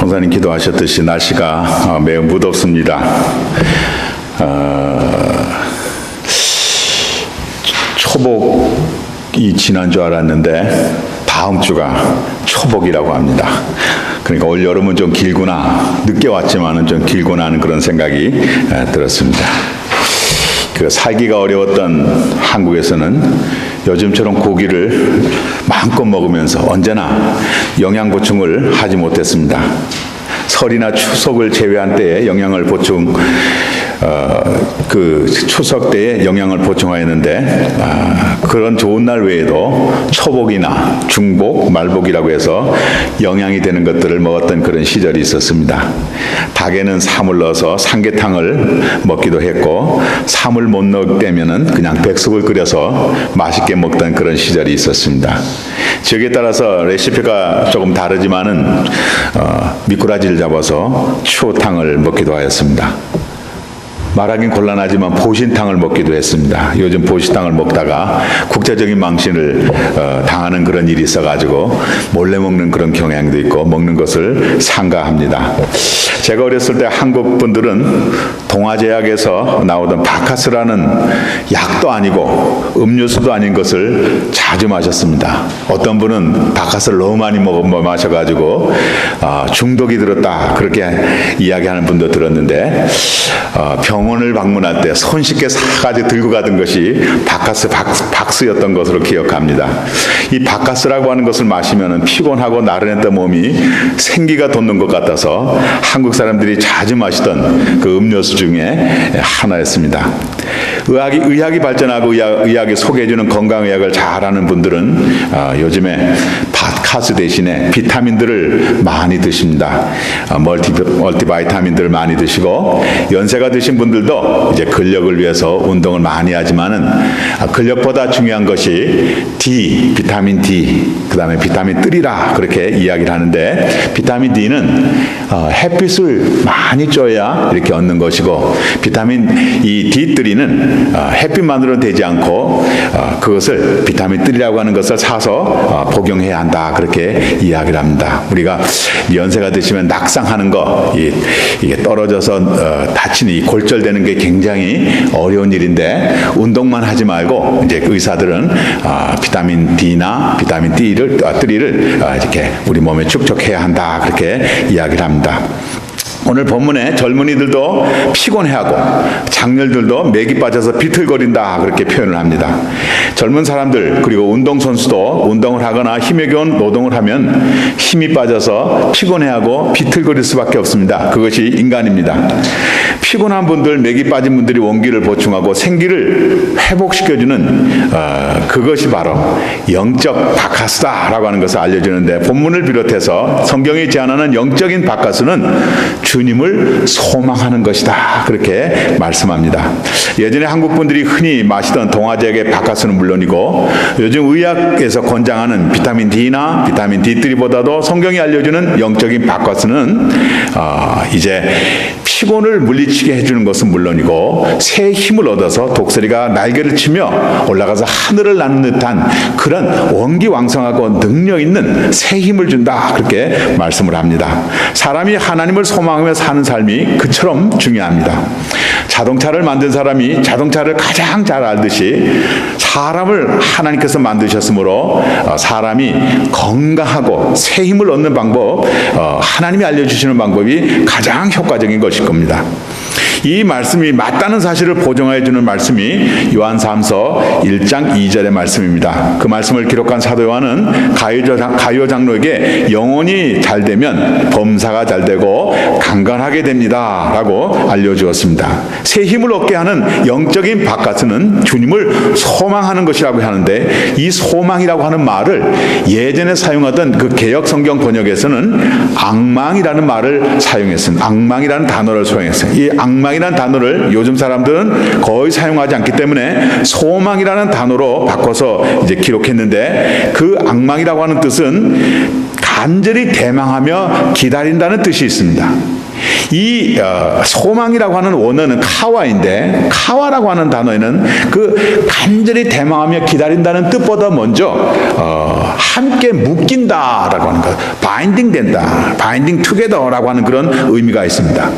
성사님 기도하셨듯이 날씨가 매우 무덥습니다. 초복이 지난 줄 알았는데 다음 주가 초복이라고 합니다. 그러니까 올 여름은 좀 길구나, 늦게 왔지만은 좀 길구나 하는 그런 생각이 들었습니다. 그 살기가 어려웠던 한국에서는 요즘처럼 고기를 마음껏 먹으면서 언제나 영양 보충을 하지 못했습니다. 설이나 추석을 제외한 때에 영양을 보충, 그 추석 때에 영양을 보충하였는데 그런 좋은 날 외에도 초복이나 중복, 말복이라고 해서 영양이 되는 것들을 먹었던 그런 시절이 있었습니다. 닭에는 삼을 넣어서 삼계탕을 먹기도 했고, 삼을 못 넣을 때면은 그냥 백숙을 끓여서 맛있게 먹던 그런 시절이 있었습니다. 지역에 따라서 레시피가 조금 다르지만은 미꾸라지를 잡아서 추어탕을 먹기도 하였습니다. 말하긴 곤란하지만 보신탕을 먹기도 했습니다. 요즘 보신탕을 먹다가 국제적인 망신을 당하는 그런 일이 있어가지고 몰래 먹는 그런 경향도 있고 먹는 것을 삼가합니다. 제가 어렸을 때 한국 분들은 동아제약에서 나오던 바카스라는 약도 아니고 음료수도 아닌 것을 자주 마셨습니다. 어떤 분은 바카스를 너무 많이 마셔가지고 중독이 들었다 그렇게 이야기하는 분도 들었는데 병원을 방문할 때 손쉽게 사가지고 들고 가던 것이 바카스 박스였던 것으로 기억합니다. 이 바카스라고 하는 것을 마시면 피곤하고 나른했던 몸이 생기가 돋는 것 같아서 한국 사람들이 자주 마시던 그 음료수 중에 하나였습니다. 의학이 발전하고 의학이 소개해주는 건강의학을 잘하는 분들은 요즘에 바카스 대신에 비타민들을 많이 드십니다. 멀티바이타민들을 많이 드시고, 연세가 드신 분들도 이제 근력을 위해서 운동을 많이 하지만은 근력보다 중요한 것이 비타민 D, 그 다음에 비타민 D라 그렇게 이야기를 하는데, 비타민 D는 햇빛을 많이 쬐야 이렇게 얻는 것이고, 비타민 이 D3는 햇빛만으로는 되지 않고 그것을 비타민 D라고 하는 것을 사서 복용해야 한다 그렇게 이야기를 합니다. 우리가 연세가 드시면 낙상하는 거, 이게 떨어져서 다치는 이 골절되는 게 굉장히 어려운 일인데, 운동만 하지 말고 이제 의사들은 비타민 D나 비타민 D를 이렇게 우리 몸에 축적해야 한다 그렇게 이야기를 합니다. 오늘 본문에 젊은이들도 피곤해하고 장년들도 맥이 빠져서 비틀거린다 그렇게 표현을 합니다. 젊은 사람들 그리고 운동선수도 운동을 하거나 힘에 겨운 노동을 하면 힘이 빠져서 피곤해하고 비틀거릴 수밖에 없습니다. 그것이 인간입니다. 피곤한 분들, 맥이 빠진 분들이 원기를 보충하고 생기를 회복시켜주는 그것이 바로 영적 바카스다라고 하는 것을 알려주는데, 본문을 비롯해서 성경이 제안하는 영적인 바카스는 주님을 소망하는 것이다 그렇게 말씀합니다. 예전에 한국 분들이 흔히 마시던 동아제약의 바카스는 물론이고, 요즘 의학에서 권장하는 비타민 D나 비타민 D3보다도 성경이 알려주는 영적인 바카스는 이제 피곤을 물리치게 해주는 것은 물론이고, 새 힘을 얻어서 독수리가 날개를 치며 올라가서 하늘을 나는 듯한 그런 원기왕성하고 능력 있는 새 힘을 준다 그렇게 말씀을 합니다. 사람이 하나님을 소망하며 사는 삶이 그처럼 중요합니다. 자동차를 만든 사람이 자동차를 가장 잘 알듯이 사람을 하나님께서 만드셨으므로 사람이 건강하고 새 힘을 얻는 방법, 하나님이 알려주시는 방법이 가장 효과적인 것일 겁니다. 이 말씀이 맞다는 사실을 보증해 주는 말씀이 요한3서 1장 2절의 말씀입니다. 그 말씀을 기록한 사도 요한은 가룟 장로에게 영혼이 잘 되면 범사가 잘 되고 강건하게 됩니다 라고 알려주었습니다. 새 힘을 얻게 하는 영적인 바카스는 주님을 소망하는 것이라고 하는데, 이 소망이라고 하는 말을 예전에 사용하던 그 개역 성경 번역에서는 악망이라는 말을 사용했습니다. 악망이라는 단어를 사용했어요. 이 악망이라는 단어를 요즘 사람들은 거의 사용하지 않기 때문에 소망이라는 단어로 바꿔서 이제 기록했는데, 그 악망이라고 하는 뜻은 간절히 대망하며 기다린다는 뜻이 있습니다. 이 소망이라고 하는 원어는 카와인데, 카와라고 하는 단어에는 그 간절히 대망하며 기다린다는 뜻보다 먼저 함께 묶인다라고 하는 것, 바인딩 된다, 바인딩 투게더라고 하는 그런 의미가 있습니다.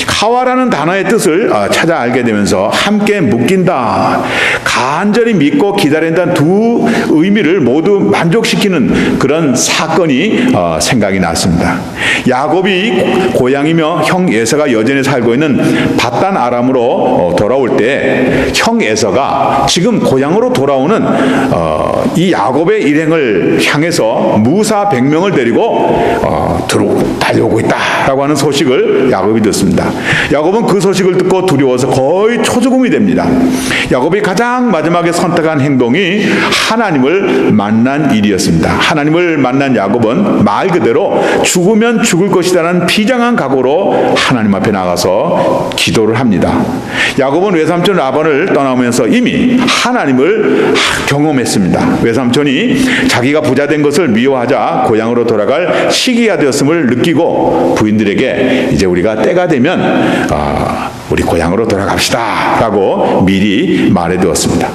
카와라는 단어의 뜻을 찾아 알게 되면서 함께 묶인다, 간절히 믿고 기다린다는 두 의미를 모두 만족시키는 그런 사건이 생각이 났습니다. 야곱이 고향이며 형 에서가 여전히 살고 있는 바단 아람으로 돌아올 때 형 에서가 지금 고향으로 돌아오는 이 야곱의 일행을 향해서 무사 100명을 데리고 달려오고 있다라고 하는 소식을 야곱이 듣습니다. 야곱은 그 소식을 듣고 두려워서 거의 초조금이 됩니다. 야곱이 가장 마지막에 선택한 행동이 하나님을 만난 일이었습니다. 하나님을 만난 야곱은 말 그대로 죽으면 죽을 것이라는 비장한 각오로 하나님 앞에 나가서 기도를 합니다. 야곱은 외삼촌 라반을 떠나면서 이미 하나님을 경험했습니다. 외삼촌이 자기가 부자 된 것을 미워하자 고향으로 돌아갈 시기가 되었음을 느끼고 부인들에게 이제 우리가 때가 되면 우리 고향으로 돌아갑시다 라고 미리 말해두었습니다.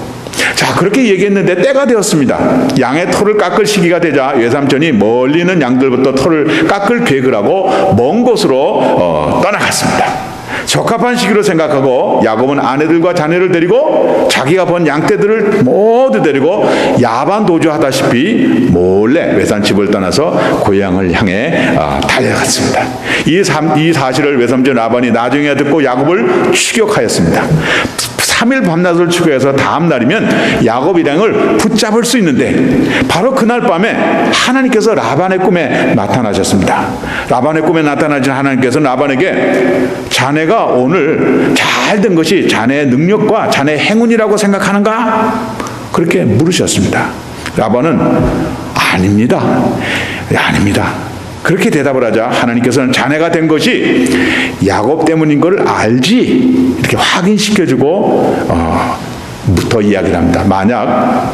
자, 그렇게 얘기했는데 때가 되었습니다. 양의 털을 깎을 시기가 되자 외삼촌이 멀리 있는 양들부터 털을 깎을 계획을 하고 먼 곳으로 떠나갔습니다. 적합한 시기로 생각하고 야곱은 아내들과 자녀를 데리고 자기가 본 양떼들을 모두 데리고 야반 도주하다시피 몰래 외삼집을 떠나서 고향을 향해 달려갔습니다. 이 사실을 외삼촌 라반이 나중에 듣고 야곱을 추격하였습니다. 3일 밤낮을 추격해서 다음 날이면 야곱 일행을 붙잡을 수 있는데, 바로 그날 밤에 하나님께서 라반의 꿈에 나타나셨습니다. 라반의 꿈에 나타나신 하나님께서 라반에게 자네가 오늘 잘된 것이 자네의 능력과 자네의 행운이라고 생각하는가? 그렇게 물으셨습니다. 라반은 아닙니다. 아닙니다. 그렇게 대답을 하자 하나님께서는 자네가 된 것이 야곱 때문인 걸 알지? 이렇게 확인시켜주고 더 이야기를 합니다. 만약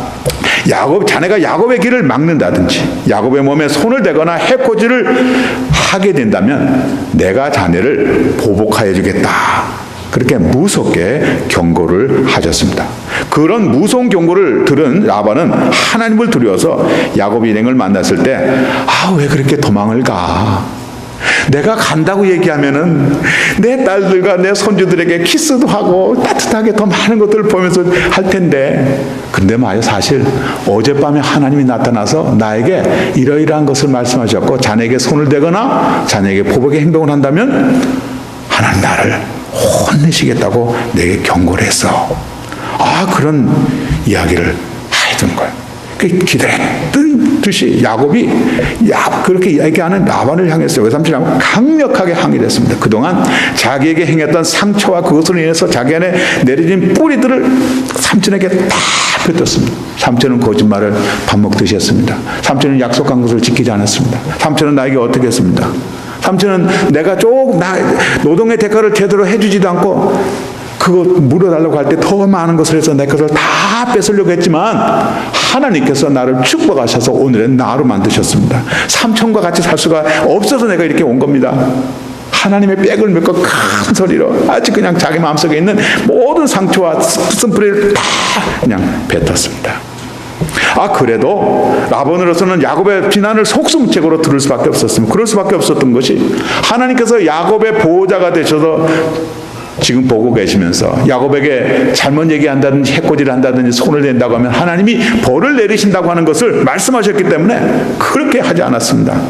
자네가 야곱의 길을 막는다든지 야곱의 몸에 손을 대거나 해코지를 하게 된다면 내가 자네를 보복하여 주겠다. 그렇게 무섭게 경고를 하셨습니다. 그런 무서운 경고를 들은 라반은 하나님을 두려워서 야곱 일행을 만났을 때 왜 그렇게 도망을 가? 내가 간다고 얘기하면은 내 딸들과 내 손주들에게 키스도 하고 따뜻하게 더 많은 것들을 보면서 할 텐데, 근데 사실 어젯밤에 하나님이 나타나서 나에게 이러이러한 것을 말씀하셨고 자네에게 손을 대거나 자네에게 보복의 행동을 한다면 하나님 나를 혼내시겠다고 내게 경고를 했어. 그런 이야기를 해준 거예요. 기다렸던 듯이 야곱이 그렇게 얘기하는 라반을 향해서 외삼촌이 강력하게 항의를 했습니다. 그동안 자기에게 행했던 상처와 그것으로 인해서 자기 안에 내려진 뿌리들을 삼촌에게 다 뱉었습니다. 삼촌은 거짓말을 밥 먹듯이 했습니다. 삼촌은 약속한 것을 지키지 않았습니다. 삼촌은 나에게 어떻게 했습니다. 삼촌은 내가 노동의 대가를 제대로 해주지도 않고 그거 물어달라고 할 때 더 많은 것을 해서 내 것을 다 뺏으려고 했지만 하나님께서 나를 축복하셔서 오늘은 나로 만드셨습니다. 삼촌과 같이 살 수가 없어서 내가 이렇게 온 겁니다. 하나님의 백을 메고 큰 소리로 아주 그냥 자기 마음속에 있는 모든 상처와 쓴뿌리를 다 그냥 뱉었습니다. 그래도 라반으로서는 야곱의 비난을 속수무책으로 들을 수밖에 없었습니다. 그럴 수밖에 없었던 것이 하나님께서 야곱의 보호자가 되셔서 지금 보고 계시면서 야곱에게 잘못 얘기한다든지 해코지를 한다든지 손을 댄다고 하면 하나님이 벌을 내리신다고 하는 것을 말씀하셨기 때문에 그렇게 하지 않았습니다.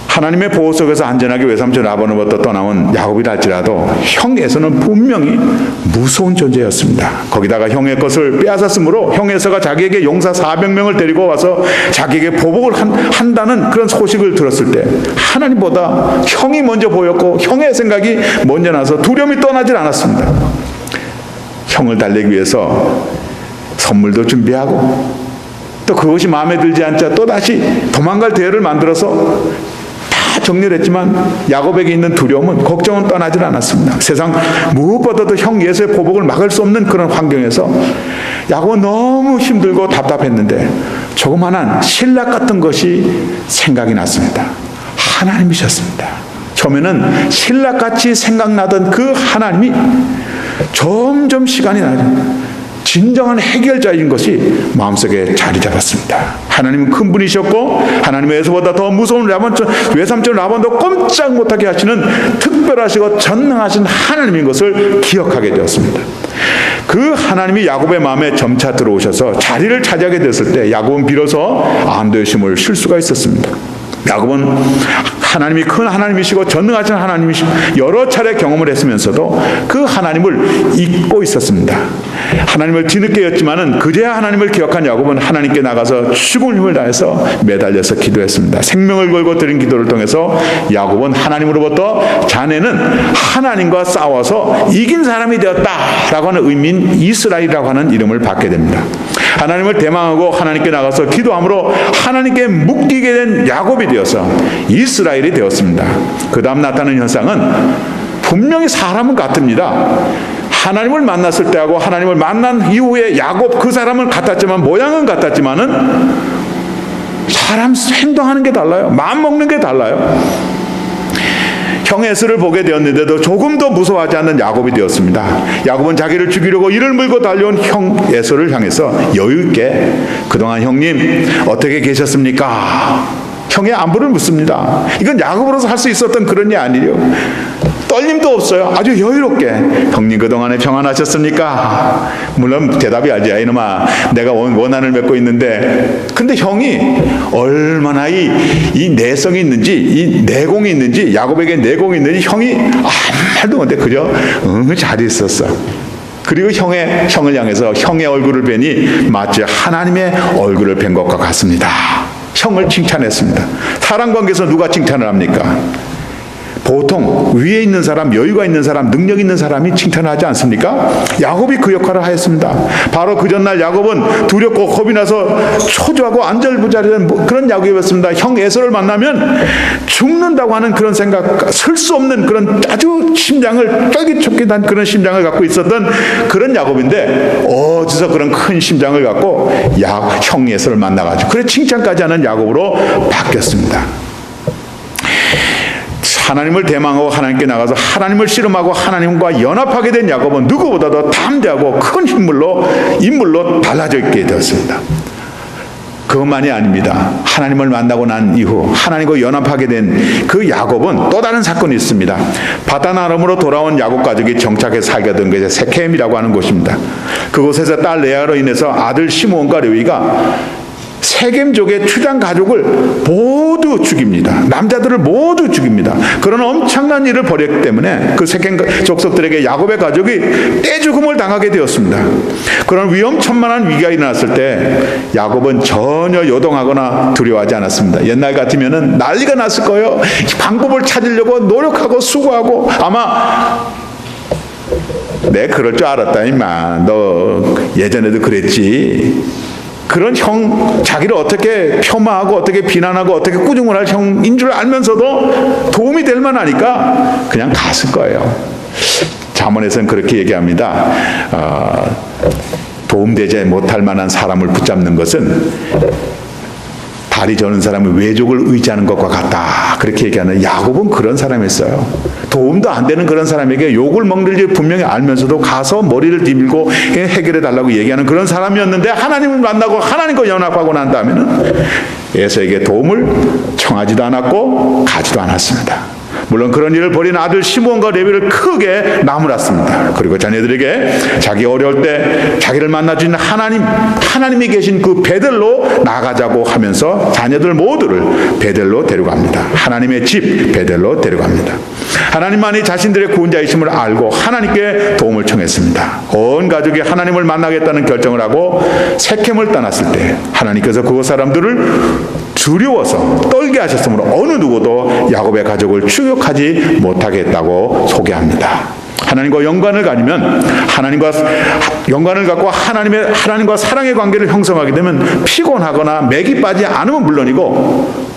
하나님의 보호 속에서 안전하게 외삼촌 라반으로부터 떠나온 야곱이라 할지라도 형 에서는 분명히 무서운 존재였습니다. 거기다가 형의 것을 빼앗았으므로 형 에서가 자기에게 용사 400명을 데리고 와서 자기에게 보복을 한다는 그런 소식을 들었을 때 하나님보다 형이 먼저 보였고 형의 생각이 먼저 나서 두려움이 떠나질 않았습니다. 형을 달래기 위해서 선물도 준비하고 또 그것이 마음에 들지 않자 또다시 도망갈 대열을 만들어서 정리를 했지만 야곱에게 있는 두려움은, 걱정은 떠나질 않았습니다. 세상 무엇보다도 형 예수의 보복을 막을 수 없는 그런 환경에서 야곱은 너무 힘들고 답답했는데 조그만한 신락 같은 것이 생각이 났습니다. 하나님이셨습니다. 처음에는 신랑같이 생각나던 그 하나님이 점점 시간이 나죠. 진정한 해결자인 것이 마음속에 자리 잡았습니다. 하나님은 큰 분이셨고 하나님의 에서보다 더 무서운 외삼촌 라반도 꼼짝 못하게 하시는 특별하시고 전능하신 하나님인 것을 기억하게 되었습니다. 그 하나님이 야곱의 마음에 점차 들어오셔서 자리를 차지하게 됐을 때 야곱은 비로소 안도의 쉼을 쉴 수가 있었습니다. 야곱은 하나님이 큰 하나님이시고 전능하신 하나님이시고 여러 차례 경험을 했으면서도 그 하나님을 잊고 있었습니다. 하나님을 뒤늦게 였지만은 그제야 하나님을 기억한 야곱은 하나님께 나가서 죽을 힘을 다해서 매달려서 기도했습니다. 생명을 걸고 드린 기도를 통해서 야곱은 하나님으로부터 자네는 하나님과 싸워서 이긴 사람이 되었다라고 하는 의미인 이스라엘이라고 하는 이름을 받게 됩니다. 하나님을 대망하고 하나님께 나가서 기도함으로 하나님께 묶이게 된 야곱이 되어서 이스라엘이 되었습니다. 그 다음 나타나는 현상은 분명히 사람은 같습니다. 하나님을 만났을 때하고 하나님을 만난 이후에 야곱 그 사람은 같았지만 모양은 같았지만은 사람 행동하는 게 달라요. 마음 먹는 게 달라요. 형 에서를 보게 되었는데도 조금 더 무서워하지 않는 야곱이 되었습니다. 야곱은 자기를 죽이려고 이를 물고 달려온 형 에서를 향해서 여유 있게 그동안 형님 어떻게 계셨습니까? 형의 안부를 묻습니다. 이건 야곱으로서 할 수 있었던 그런 일 아니에요. 떨림도 없어요. 아주 여유롭게 형님 그동안에 평안하셨습니까? 물론 대답이 알지. 이놈아 내가 원한을 맺고 있는데 근데 형이 얼마나 이 내성이 있는지 이 내공이 있는지 야곱에게 내공이 있는지 형이 아무 말도 못해 그저 잘 있었어. 그리고 형을 향해서 형의 얼굴을 뵈니 마치 하나님의 얼굴을 뵌 것과 같습니다. 형을 칭찬했습니다. 사람 관계에서 누가 칭찬을 합니까? 보통 위에 있는 사람, 여유가 있는 사람, 능력 있는 사람이 칭찬하지 않습니까? 야곱이 그 역할을 하였습니다. 바로 그 전날 야곱은 두렵고 겁이 나서 초조하고 안절부절한 그런 야곱이었습니다. 형 에서를 만나면 죽는다고 하는 그런 생각, 설 수 없는 그런 아주 심장을 쫄깃쫄깃한 그런 심장을 갖고 있었던 그런 야곱인데 어디서 그런 큰 심장을 갖고 형 에서를 만나가지고 그래 칭찬까지 하는 야곱으로 바뀌었습니다. 하나님을 대망하고 하나님께 나가서 하나님을 씨름하고 하나님과 연합하게 된 야곱은 누구보다도 담대하고 큰 인물로 달라져 있게 되었습니다. 그것만이 아닙니다. 하나님을 만나고 난 이후 하나님과 연합하게 된 그 야곱은 또 다른 사건이 있습니다. 바단 아람으로 돌아온 야곱 가족이 정착해 살게 된 것이 세켐이라고 하는 곳입니다. 그곳에서 딸 레아로 인해서 아들 시므온과 레위가 세겜족의 추장 가족을 모두 죽입니다. 남자들을 모두 죽입니다. 그런 엄청난 일을 벌였기 때문에 그 세겜 족속들에게 야곱의 가족이 떼죽음을 당하게 되었습니다. 그런 위험천만한 위기가 일어났을 때 야곱은 전혀 요동하거나 두려워하지 않았습니다. 옛날 같으면은 난리가 났을 거예요. 방법을 찾으려고 노력하고 수고하고 아마 내 그럴 줄 알았다 임마. 너 예전에도 그랬지. 그런 자기를 어떻게 폄하하고 어떻게 비난하고 어떻게 꾸중을 할 형인 줄 알면서도 도움이 될 만하니까 그냥 갔을 거예요. 잠언에서는 그렇게 얘기합니다. 도움되지 못할 만한 사람을 붙잡는 것은 다리 저는 사람은 외족을 의지하는 것과 같다. 그렇게 얘기하는 야곱은 그런 사람이었어요. 도움도 안 되는 그런 사람에게 욕을 먹는지 분명히 알면서도 가서 머리를 뒤밀고 해결해 달라고 얘기하는 그런 사람이었는데 하나님을 만나고 하나님과 연합하고 난 다음에는 에서에게 도움을 청하지도 않았고 가지도 않았습니다. 물론 그런 일을 벌인 아들 시므온과 레위를 크게 나무랐습니다. 그리고 자녀들에게 자기 어려울 때 자기를 만나주신 하나님이 계신 그 베델로 나가자고 하면서 자녀들 모두를 베델로 데려갑니다. 하나님의 집 베델로 데려갑니다. 하나님만이 자신들의 구원자이심을 알고 하나님께 도움을 청했습니다. 온 가족이 하나님을 만나겠다는 결정을 하고 세켐을 떠났을 때 하나님께서 그곳 사람들을 두려워서 떨게 하셨으므로 어느 누구도 야곱의 가족을 추격하지 못하게 했다고 소개합니다. 하나님과 연관을 가지면 하나님과 연관을 갖고 하나님과 사랑의 관계를 형성하게 되면 피곤하거나 맥이 빠지지 않으면 물론이고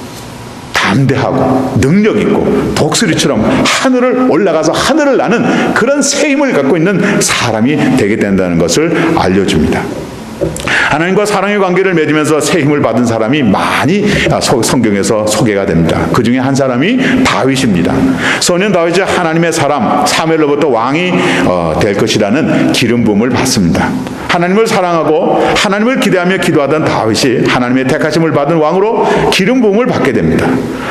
담대하고 능력 있고 독수리처럼 하늘을 올라가서 하늘을 나는 그런 새 힘을 갖고 있는 사람이 되게 된다는 것을 알려줍니다. 하나님과 사랑의 관계를 맺으면서 새 힘을 받은 사람이 많이 성경에서 소개가 됩니다. 그 중에 한 사람이 다윗입니다. 소년 다윗이 하나님의 사람 사무엘로부터 왕이 될 것이라는 기름 부음을 받습니다. 하나님을 사랑하고 하나님을 기대하며 기도하던 다윗이 하나님의 택하심을 받은 왕으로 기름 부음을 받게 됩니다.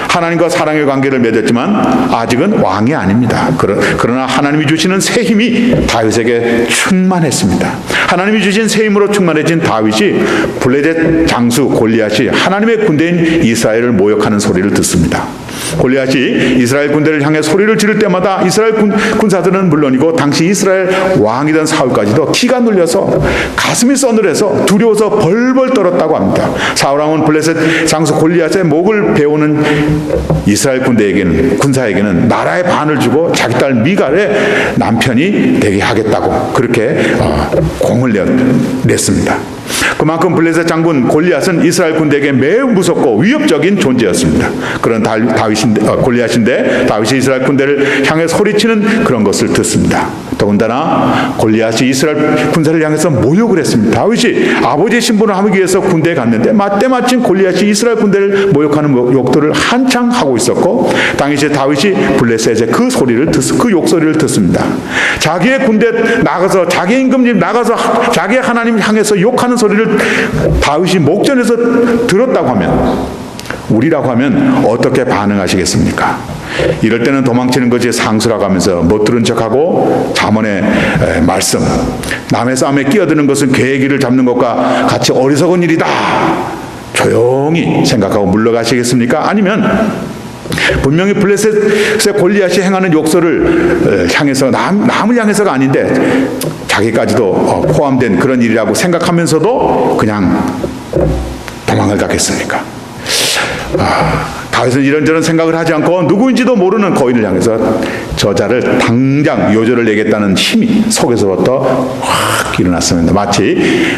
하나님과 사랑의 관계를 맺었지만 아직은 왕이 아닙니다. 그러나 하나님이 주시는 새 힘이 다윗에게 충만했습니다. 하나님이 주신 새 힘으로 충만해진 다윗이 블레셋 장수 골리앗이 하나님의 군대인 이스라엘을 모욕하는 소리를 듣습니다. 골리앗이 이스라엘 군대를 향해 소리를 지를 때마다 이스라엘 군사들은 물론이고 당시 이스라엘 왕이던 사울까지도 기가 눌려서 가슴이 서늘해서 두려워서 벌벌 떨었다고 합니다. 사울왕은 블레셋 장수 골리앗의 목을 베우는 이스라엘 군사에게는 나라의 반을 주고 자기 딸 미갈의 남편이 되게 하겠다고 그렇게 공을 냈습니다. 그만큼 블레셋 장군 골리앗은 이스라엘 군대에게 매우 무섭고 위협적인 존재였습니다. 그런 골리앗인데 다윗이 이스라엘 군대를 향해 소리치는 그런 것을 듣습니다. 더군다나 골리앗이 이스라엘 군사를 향해서 모욕을 했습니다. 다윗이 아버지의 신분을 하기 위해서 군대에 갔는데 마침 골리앗이 이스라엘 군대를 모욕하는 욕들을 한창 하고 있었고 당시 다윗이 블레셋의 그 욕소리를 듣습니다. 자기의 군대 나가서 자기의 임금님 나가서 자기의 하나님 향해서 욕하는 소리를 다윗이 목전에서 들었다고 하면 우리라고 하면 어떻게 반응하시겠습니까? 이럴 때는 도망치는 것이 상수라고 하면서 못 들은 척하고 잠언의 말씀 남의 싸움에 끼어드는 것은 계기를 잡는 것과 같이 어리석은 일이다 조용히 생각하고 물러가시겠습니까? 아니면 분명히 블레셋의 골리앗이 행하는 욕설을 향해서 남을 향해서가 아닌데 자기까지도 포함된 그런 일이라고 생각하면서도 그냥 도망을 가겠습니까? 다윗은 이런저런 생각을 하지 않고 누구인지도 모르는 거인을 향해서 저자를 당장 요절을 내겠다는 힘이 속에서부터 확 일어났습니다. 마치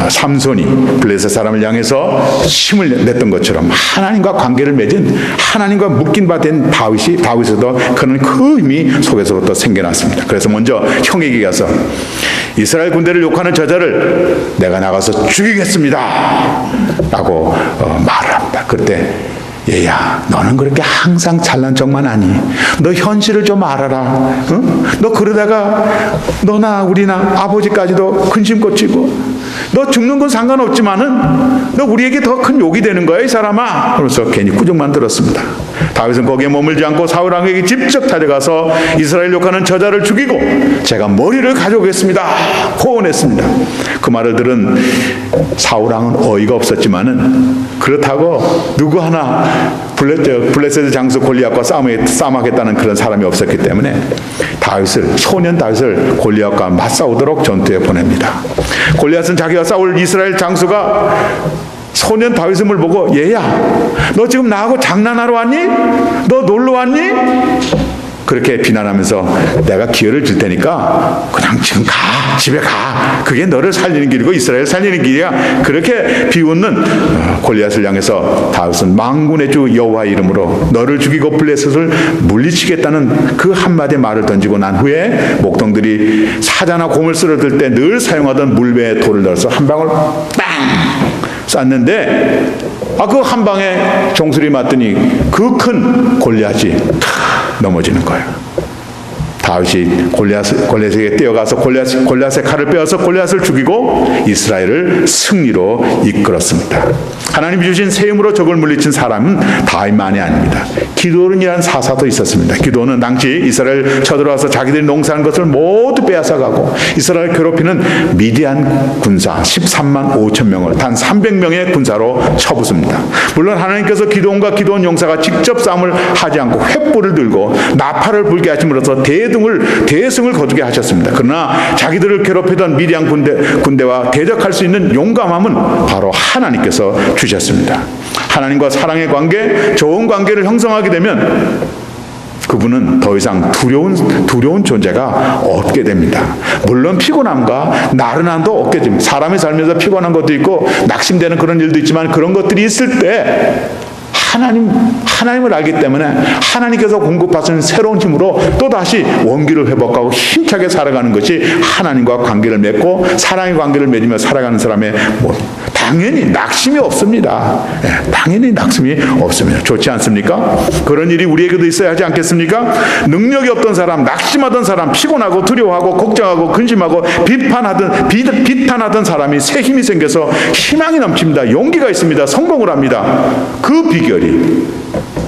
삼손이 블레셋 사람을 향해서 힘을 냈던 것처럼 하나님과 관계를 맺은 하나님과 묶인 바 된 다윗에도 그런 그 힘이 속에서부터 생겨났습니다. 그래서 먼저 형에게 가서 이스라엘 군대를 욕하는 저자를 내가 나가서 죽이겠습니다 라고 말을 합니다. 그때 얘야 너는 그렇게 항상 잘난 척만 하니 너 현실을 좀 알아라. 응? 너 그러다가 너나 우리나 아버지까지도 근심 꽂히고 너 죽는 건 상관없지만은 너 우리에게 더 큰 욕이 되는 거야 이 사람아. 그래서 괜히 꾸중만 들었습니다. 다윗은 거기에 머물지 않고 사울왕에게 직접 찾아가서 이스라엘 욕하는 저자를 죽이고 제가 머리를 가져오겠습니다 고언했습니다. 그 말을 들은 사울왕은 어이가 없었지만은 그렇다고 누구 하나 블레셋 장수 골리앗과 싸움하겠다는 그런 사람이 없었기 때문에 소년 다윗을 골리앗과 맞싸우도록 전투에 보냅니다. 골리앗은 자기와 싸울 이스라엘 장수가 소년 다윗을 보고 얘야 너 지금 나하고 장난하러 왔니? 너 놀러 왔니? 그렇게 비난하면서 내가 기회를 줄 테니까 그냥 지금 가 집에 가 그게 너를 살리는 길이고 이스라엘 살리는 길이야. 그렇게 비웃는 골리앗을 향해서 다윗은 만군의 주 여호와 이름으로 너를 죽이고 블레셋을 물리치겠다는 그 한마디 말을 던지고 난 후에 목동들이 사자나 곰을 쓰러들 때 늘 사용하던 물배에 돌을 넣어서 한 방울 빵 쐈는데 그 한 방에 종소리 맞더니 그 큰 골리앗이 넘어지는 거예요. 다윗이 골리앗에게 뛰어가서 골리앗의 칼을 빼어서 골리앗을 죽이고 이스라엘을 승리로 이끌었습니다. 하나님이 주신 새 힘으로 적을 물리친 사람은 다윗만이 아닙니다. 기드온이라는 사사도 있었습니다. 기드온은 당시 이스라엘 쳐들어와서 자기들이 농사한 것을 모두 빼앗아가고 이스라엘 괴롭히는 미디안 군사 13만 5천 명을 단 300명의 군사로 쳐부숩니다. 물론 하나님께서 기드온과 기드온 용사가 직접 싸움을 하지 않고 횃불을 들고 나팔을 불게 하심으로써 대승을 거두게 하셨습니다. 그러나 자기들을 괴롭히던 미디안 군대와 대적할 수 있는 용감함은 바로 하나님께서 주셨습니다. 하나님과 사랑의 관계, 좋은 관계를 형성하게 되면 그분은 더 이상 두려운 존재가 없게 됩니다. 물론 피곤함과 나른함도 없게 됩니다. 사람이 살면서 피곤한 것도 있고 낙심되는 그런 일도 있지만 그런 것들이 있을 때 하나님을 알기 때문에 하나님께서 공급하시는 새로운 힘으로 또다시 원기를 회복하고 힘차게 살아가는 것이 하나님과 관계를 맺고 사랑의 관계를 맺으며 살아가는 사람의 당연히 낙심이 없습니다. 당연히 낙심이 없습니다. 좋지 않습니까? 그런 일이 우리에게도 있어야 하지 않겠습니까? 능력이 없던 사람, 낙심하던 사람, 피곤하고 두려워하고 걱정하고 근심하고 비탄하던 사람이 새 힘이 생겨서 희망이 넘칩니다. 용기가 있습니다. 성공을 합니다. 그 비결이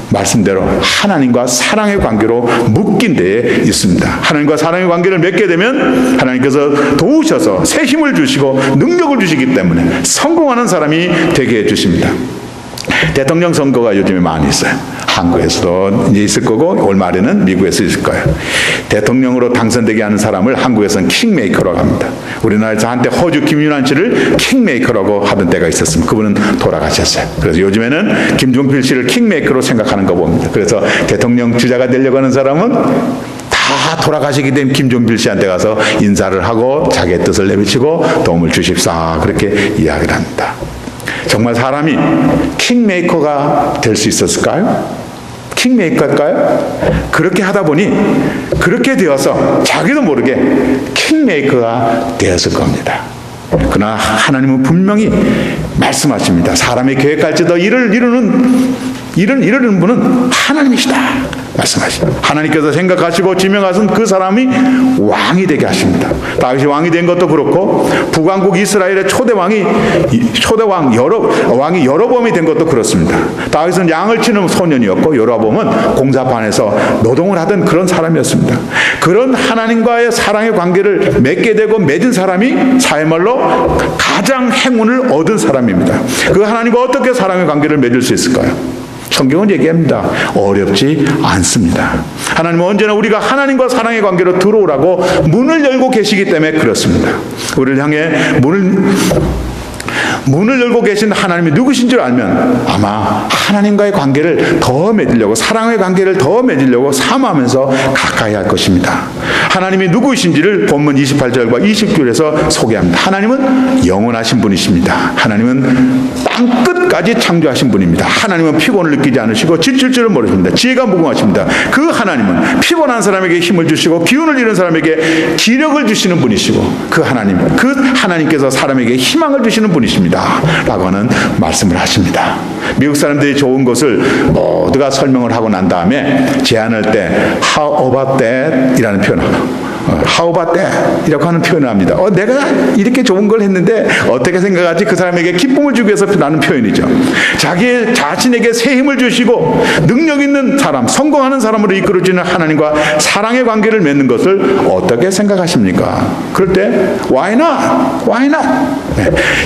말씀대로 하나님과 사랑의 관계로 묶인 데에 있습니다. 하나님과 사랑의 관계를 맺게 되면 하나님께서 도우셔서 새 힘을 주시고 능력을 주시기 때문에 성공하는 사람이 되게 해주십니다. 대통령 선거가 요즘에 많이 있어요. 한국에서도 이제 있을 거고 올 말에는 미국에서 있을 거예요. 대통령으로 당선되게 하는 사람을 한국에서는 킹메이커라고 합니다. 우리나라에서 한때 호주 김윤환 씨를 킹메이커라고 하던 때가 있었습니다. 그분은 돌아가셨어요. 그래서 요즘에는 김종필 씨를 킹메이커로 생각하는 거 봅니다. 그래서 대통령 주자가 되려고 하는 사람은 다 돌아가시게 된 김종필 씨한테 가서 인사를 하고 자기의 뜻을 내비치고 도움을 주십사 그렇게 이야기를 합니다. 정말 사람이 킹메이커가 될 수 있었을까요? 킹메이커일까요? 그렇게 하다 보니 그렇게 되어서 자기도 모르게 킹메이커가 되었을 겁니다. 그러나 하나님은 분명히 말씀하십니다. 사람이 계획할지도 일을 이루는 분은 하나님이시다 말씀하십니다. 하나님께서 생각하시고 지명하신 그 사람이 왕이 되게 하십니다. 다윗이 왕이 된 것도 그렇고 북왕국 이스라엘의 초대왕이 여로보암이 된 것도 그렇습니다. 다윗은 양을 치는 소년이었고 여로보암은 공사판에서 노동을 하던 그런 사람이었습니다. 그런 하나님과의 사랑의 관계를 맺게 되고 맺은 사람이 사회말로 가장 행운을 얻은 사람입니다. 그 하나님과 어떻게 사랑의 관계를 맺을 수 있을까요? 성경은 얘기합니다. 어렵지 않습니다. 하나님은 언제나 우리가 하나님과 사랑의 관계로 들어오라고 문을 열고 계시기 때문에 그렇습니다. 우리를 향해 문을 열고 계신 하나님이 누구신 줄 알면 아마 하나님과의 관계를 더 맺으려고 사랑의 관계를 더 맺으려고 사모하면서 가까이 할 것입니다. 하나님이 누구이신지를 본문 28절과 29절에서 소개합니다. 하나님은 영원하신 분이십니다. 하나님은 땅 끝까지 창조하신 분입니다. 하나님은 피곤을 느끼지 않으시고 지칠 줄을 모르십니다. 지혜가 무궁하십니다. 그 하나님은 피곤한 사람에게 힘을 주시고 기운을 잃은 사람에게 기력을 주시는 분이시고 그 하나님께서 사람에게 희망을 주시는 분이십니다. 라고 하는 말씀을 하십니다. 미국 사람들이 좋은 것을 모두가 설명을 하고 난 다음에 제안할 때 How about that? 이라는 표현을 How about that? 이라고 하는 표현을 합니다. 내가 이렇게 좋은 걸 했는데 어떻게 생각하지? 그 사람에게 기쁨을 주기 위해서 나는 표현이죠. 자신에게 새 힘을 주시고 능력 있는 사람, 성공하는 사람으로 이끌어주는 하나님과 사랑의 관계를 맺는 것을 어떻게 생각하십니까? 그럴 때 Why not? Why not?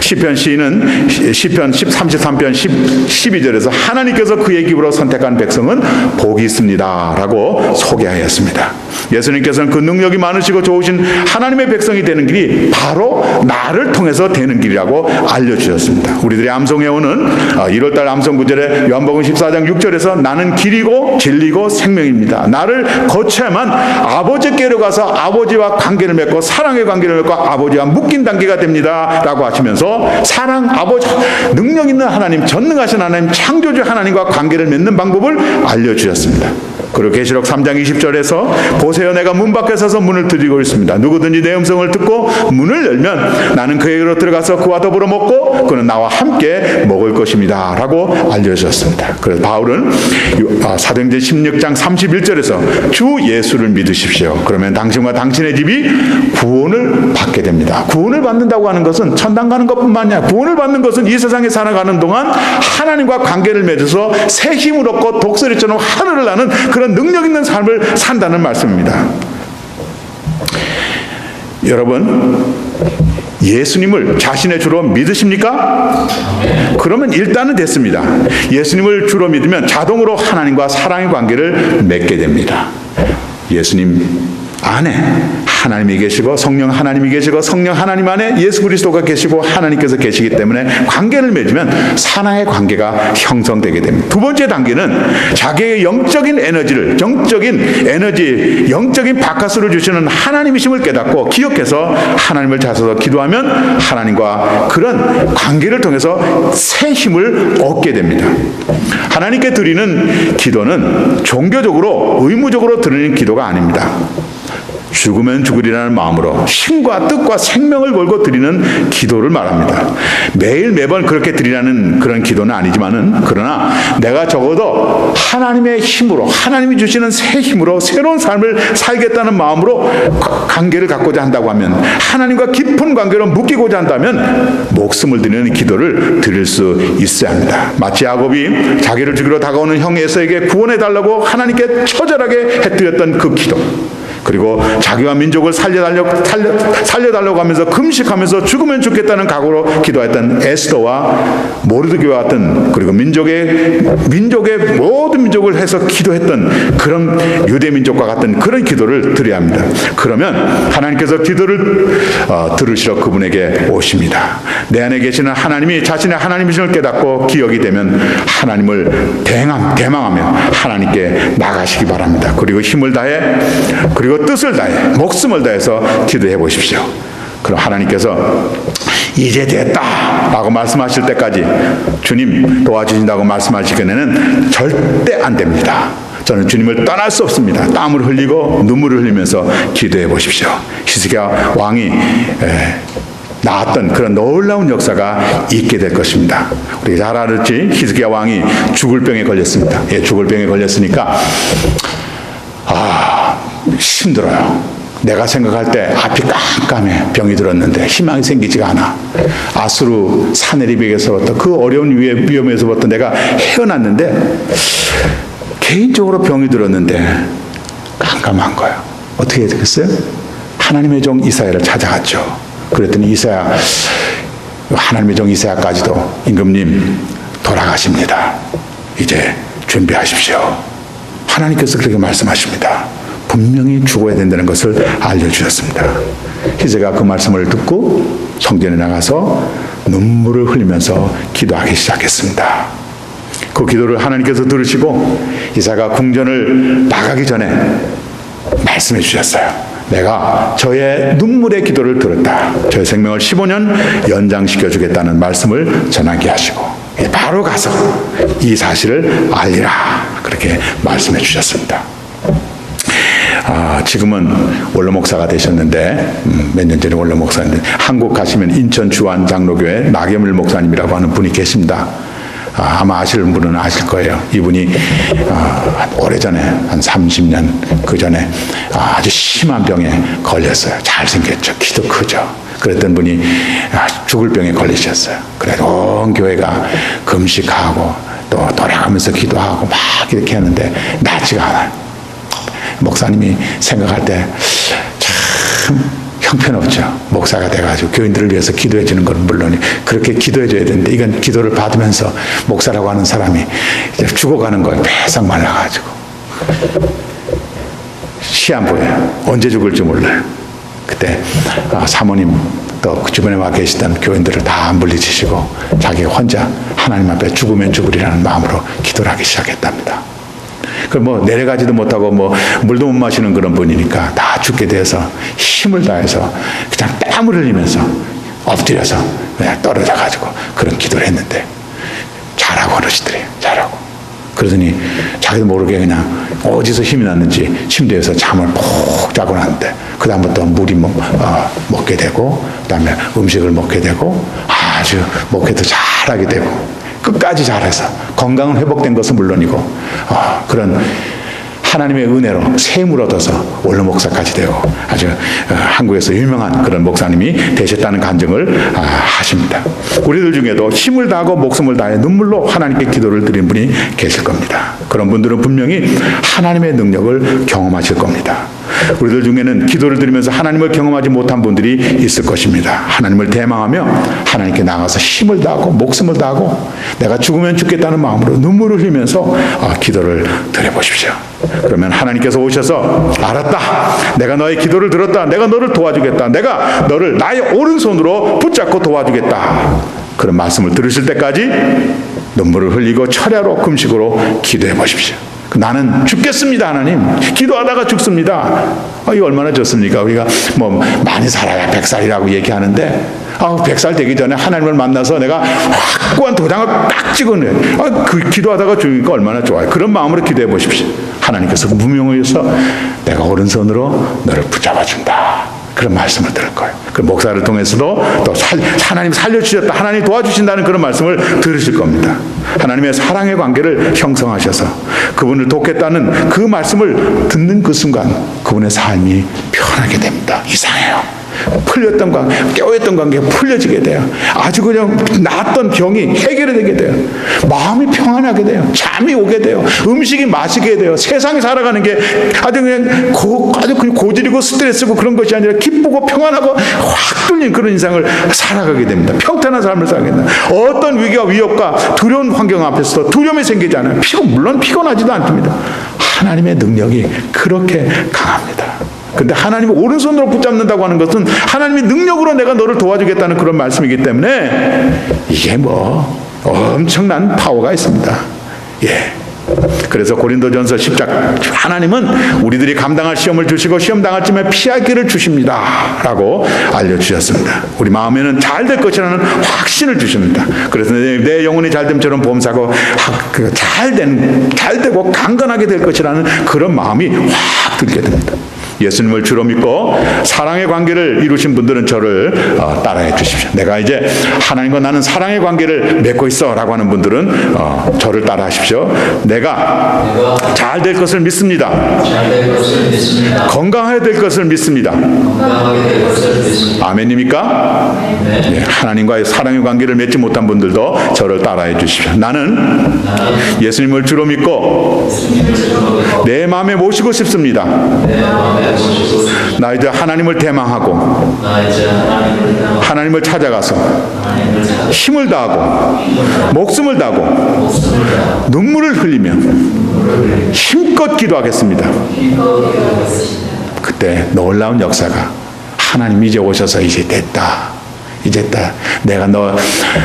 시편 시인은 시편 33편 12절에서 하나님께서 그의 기브로 선택한 백성은 복이 있습니다 라고 소개하였습니다. 예수님께서는 그 능력이 많으시고 좋으신 하나님의 백성이 되는 길이 바로 나를 통해서 되는 길이라고 알려주셨습니다. 우리들이 암송해오는 1월달 암송구절에 요한복음 14장 6절에서 나는 길이고 진리고 생명입니다. 나를 거쳐야만 아버지께로 가서 아버지와 관계를 맺고 사랑의 관계를 맺고 아버지와 묶인 단계가 됩니다 라고 하시면서 사랑, 아버지, 능력 있는 하나님, 전능하신 하나님, 창조주 하나님과 관계를 맺는 방법을 알려주셨습니다. 그리고 계시록 3장 20절에서 보세요 내가 문 밖에 서서 문을 두드리고 있습니다. 누구든지 내 음성을 듣고 문을 열면 나는 그에게로 들어가서 그와 더불어 먹고 그는 나와 함께 먹을 것입니다 라고 알려주셨습니다. 그래서 바울은 사도행전 16장 31절에서 주 예수를 믿으십시오. 그러면 당신과 당신의 집이 구원을 받게 됩니다. 구원을 받는다고 하는 것은 천당 가는 것뿐만 아니라 구원을 받는 것은 이 세상에 살아가는 동안 하나님과 관계를 맺어서 새 힘을 얻고 독수리처럼 하늘을 나는 그런 능력 있는 삶을 산다는 말씀입니다. 여러분 예수님을 자신의 주로 믿으십니까? 그러면 일단은 됐습니다. 예수님을 주로 믿으면 자동으로 하나님과 사랑의 관계를 맺게 됩니다. 예수님 안에 하나님이 계시고 성령 하나님이 계시고 성령 하나님 안에 예수 그리스도가 계시고 하나님께서 계시기 때문에 관계를 맺으면 사랑의 관계가 형성되게 됩니다. 두 번째 단계는 자기의 영적인 에너지, 영적인 바카스를 주시는 하나님이심을 깨닫고 기억해서 하나님을 찾아서 기도하면 하나님과 그런 관계를 통해서 새 힘을 얻게 됩니다. 하나님께 드리는 기도는 종교적으로 의무적으로 드리는 기도가 아닙니다. 죽으면 죽으리라는 마음으로 힘과 뜻과 생명을 걸고 드리는 기도를 말합니다. 매번 그렇게 드리라는 그런 기도는 아니지만은, 그러나 내가 적어도 하나님의 힘으로, 하나님이 주시는 새 힘으로 새로운 삶을 살겠다는 마음으로 관계를 갖고자 한다고 하면, 하나님과 깊은 관계로 묶이고자 한다면 목숨을 드리는 기도를 드릴 수 있어야 합니다. 마치 야곱이 자기를 죽이러 다가오는 형 에서에게 구원해달라고 하나님께 처절하게 해드렸던 그 기도, 그리고 자기와 민족을 살려달라고 하면서 금식하면서 죽으면 죽겠다는 각오로 기도했던 에스더와 모르드게와 같은, 그리고 민족의 모든 민족을 해서 기도했던 그런 유대 민족과 같은 그런 기도를 드려야 합니다. 그러면 하나님께서 기도를 들으시러 그분에게 오십니다. 내 안에 계시는 하나님이 자신의 하나님이심을 깨닫고 기억이 되면 하나님을 대망하며 하나님께 나가시기 바랍니다. 그리고 힘을 다해, 그리고 뜻을 다해, 목숨을 다해서 기도해 보십시오. 그럼 하나님께서 이제 됐다 라고 말씀하실 때까지, 주님 도와주신다고 말씀하시기에는 절대 안 됩니다. 저는 주님을 떠날 수 없습니다. 땀을 흘리고 눈물을 흘리면서 기도해 보십시오. 히스기야 왕이 나왔던 그런 놀라운 역사가 있게 될 것입니다. 우리 잘 알았지? 히스기야 왕이 죽을 병에 걸렸습니다. 죽을 병에 걸렸으니까 힘들어요. 내가 생각할 때 앞이 깜깜해. 병이 들었는데 희망이 생기지가 않아. 아수르 사내리백에서부터 그 어려운 위험에서부터 내가 헤어났는데 개인적으로 병이 들었는데 깜깜한 거예요. 어떻게 되겠어요? 하나님의 종 이사야를 찾아갔죠. 그랬더니 하나님의 종 이사야까지도 임금님 돌아가십니다. 이제 준비하십시오. 하나님께서 그렇게 말씀하십니다. 분명히 죽어야 된다는 것을 알려주셨습니다. 히스기야가 그 말씀을 듣고 성전에 나가서 눈물을 흘리면서 기도하기 시작했습니다. 그 기도를 하나님께서 들으시고 이사야가 궁전을 나가기 전에 말씀해 주셨어요. 내가 저의 눈물의 기도를 들었다. 저의 생명을 15년 연장시켜 주겠다는 말씀을 전하게 하시고 바로 가서 이 사실을 알리라. 그렇게 말씀해 주셨습니다. 지금은 원로 목사가 되셨는데, 몇 년 전에 원로 목사인데, 한국 가시면 인천 주안 장로교회 나겸일 목사님이라고 하는 분이 계십니다. 아마 아시는 분은 아실 거예요. 이분이 오래전에 한 30년 그 전에 아주 심한 병에 걸렸어요. 잘생겼죠. 키도 크죠. 그랬던 분이 죽을 병에 걸리셨어요. 그래서 온 교회가 금식하고 또 돌아가면서 기도하고 막 이렇게 하는데 낫지가 않아요. 목사님이 생각할 때 참 형편없죠. 목사가 돼가지고 교인들을 위해서 기도해 주는 건 물론 그렇게 기도해 줘야 되는데, 이건 기도를 받으면서 목사라고 하는 사람이 이제 죽어가는 거예요. 배상 말라가지고 시 안 보여요. 언제 죽을지 몰라요. 그때 사모님 또 그 주변에 와 계시던 교인들을 다 물리치시고 자기 혼자 하나님 앞에 죽으면 죽으리라는 마음으로 기도를 하기 시작했답니다. 그 내려가지도 못하고 물도 못 마시는 그런 분이니까 다 죽게 돼서 힘을 다해서 그냥 땀을 흘리면서 엎드려서 그냥 떨어져가지고 그런 기도를 했는데 잘하고 어르신들이 잘하고. 그러더니 자기도 모르게 그냥 어디서 힘이 났는지 침대에서 잠을 푹 자고 났는데 그다음부터 물이 먹게 되고, 그다음에 음식을 먹게 되고, 아주 목회도 잘하게 되고, 끝까지 잘해서 건강은 회복된 것은 물론이고 그런 하나님의 은혜로 새 힘을 얻어서 원로 목사까지 되고 아주 한국에서 유명한 그런 목사님이 되셨다는 간증을 하십니다. 우리들 중에도 힘을 다하고 목숨을 다해 눈물로 하나님께 기도를 드린 분이 계실 겁니다. 그런 분들은 분명히 하나님의 능력을 경험하실 겁니다. 우리들 중에는 기도를 드리면서 하나님을 경험하지 못한 분들이 있을 것입니다. 하나님을 대망하며 하나님께 나가서 힘을 다하고 목숨을 다하고 내가 죽으면 죽겠다는 마음으로 눈물을 흘리면서 기도를 드려보십시오. 그러면 하나님께서 오셔서 알았다. 내가 너의 기도를 들었다. 내가 너를 도와주겠다. 내가 너를 나의 오른손으로 붙잡고 도와주겠다. 그런 말씀을 들으실 때까지 눈물을 흘리고 철야로 금식으로 기도해 보십시오. 나는 죽겠습니다. 하나님 기도하다가 죽습니다. 이거 얼마나 좋습니까? 우리가 많이 살아야 100살이라고 얘기하는데 100살 되기 전에 하나님을 만나서 내가 확고한 도장을 딱 찍어내. 그 기도하다가 죽으니까 얼마나 좋아요. 그런 마음으로 기도해 보십시오. 하나님께서 무명하여서 내가 오른손으로 너를 붙잡아준다. 그런 말씀을 들을 거예요. 그 목사를 통해서도 또 하나님 살려주셨다. 하나님 도와주신다는 그런 말씀을 들으실 겁니다. 하나님의 사랑의 관계를 형성하셔서 그분을 돕겠다는 그 말씀을 듣는 그 순간 그분의 삶이 편하게 됩니다. 이상해요. 풀렸던 관계, 깨어있던 관계가 풀려지게 돼요. 아주 그냥 나았던 병이 해결이 되게 돼요. 마음이 평안하게 돼요. 잠이 오게 돼요. 음식이 맛있게 돼요. 세상에 살아가는 게 아주 그냥 고질이고 스트레스고 그런 것이 아니라 기쁘고 평안하고 확 뚫린 그런 인생을 살아가게 됩니다. 평탄한 삶을 살게 됩니다. 어떤 위기와 위협과 두려운 환경 앞에서도 두려움이 생기지 않아요. 물론 피곤하지도 않습니다. 하나님의 능력이 그렇게 강합니다. 근데 하나님이 오른손으로 붙잡는다고 하는 것은 하나님의 능력으로 내가 너를 도와주겠다는 그런 말씀이기 때문에 이게 엄청난 파워가 있습니다. 예. 그래서 고린도전서 10장 하나님은 우리들이 감당할 시험을 주시고 시험 당할 쯤에 피할 길을 주십니다 라고 알려주셨습니다. 우리 마음에는 잘 될 것이라는 확신을 주십니다. 그래서 내 영혼이 잘됨처럼 보험사고 잘 되고 강건하게 될 것이라는 그런 마음이 확 들게 됩니다. 예수님을 주로 믿고 사랑의 관계를 이루신 분들은 저를 따라해 주십시오. 내가 이제 하나님과 나는 사랑의 관계를 맺고 있어 라고 하는 분들은 저를 따라하십시오. 내가 잘 될 것을 믿습니다. 건강해야 될 것을 믿습니다. 아멘입니까? 네, 하나님과의 사랑의 관계를 맺지 못한 분들도 저를 따라해 주십시오. 나는 예수님을 주로 믿고 내 마음에 모시고 싶습니다. 나 이제 하나님을 대망하고 하나님을 찾아가서 힘을 다하고 목숨을 다하고 눈물을 흘리며 힘껏 기도하겠습니다. 그때 놀라운 역사가 하나님 이제 오셔서 이제 됐다. 내가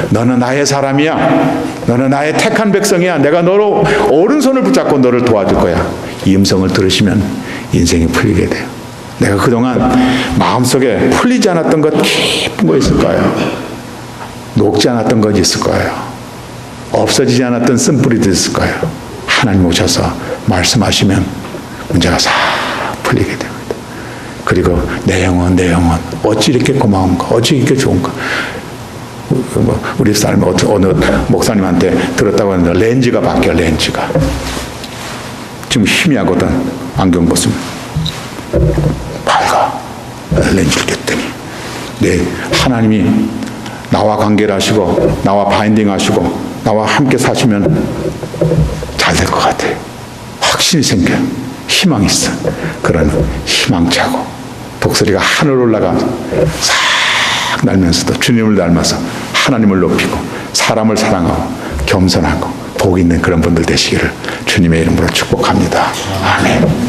너는 나의 사람이야. 너는 나의 택한 백성이야. 내가 너로 오른손을 붙잡고 너를 도와줄 거야. 이 음성을 들으시면 인생이 풀리게 돼요. 내가 그동안 마음속에 풀리지 않았던 것 깊은 거 있을 거예요. 녹지 않았던 것이 있을 거예요. 없어지지 않았던 쓴뿌리도 있을 거예요. 하나님 오셔서 말씀하시면 문제가 싹 풀리게 됩니다. 그리고 내 영혼 어찌 이렇게 고마운가, 어찌 이렇게 좋은가. 우리 사람이 어느 목사님한테 들었다고 하는데 렌즈가 바뀌어. 렌즈가 지금 희미하거든. 안경 벗으면 밝아. 렌즈를 꼈더니 하나님이 나와 관계를 하시고 나와 바인딩 하시고 나와 함께 사시면 잘 될 것 같아. 확신이 생겨. 희망이 있어. 그런 희망차고 독수리가 하늘 올라가 싹 날면서도 주님을 닮아서 하나님을 높이고 사람을 사랑하고 겸손하고 복 있는 그런 분들 되시기를 주님의 이름으로 축복합니다. 아멘.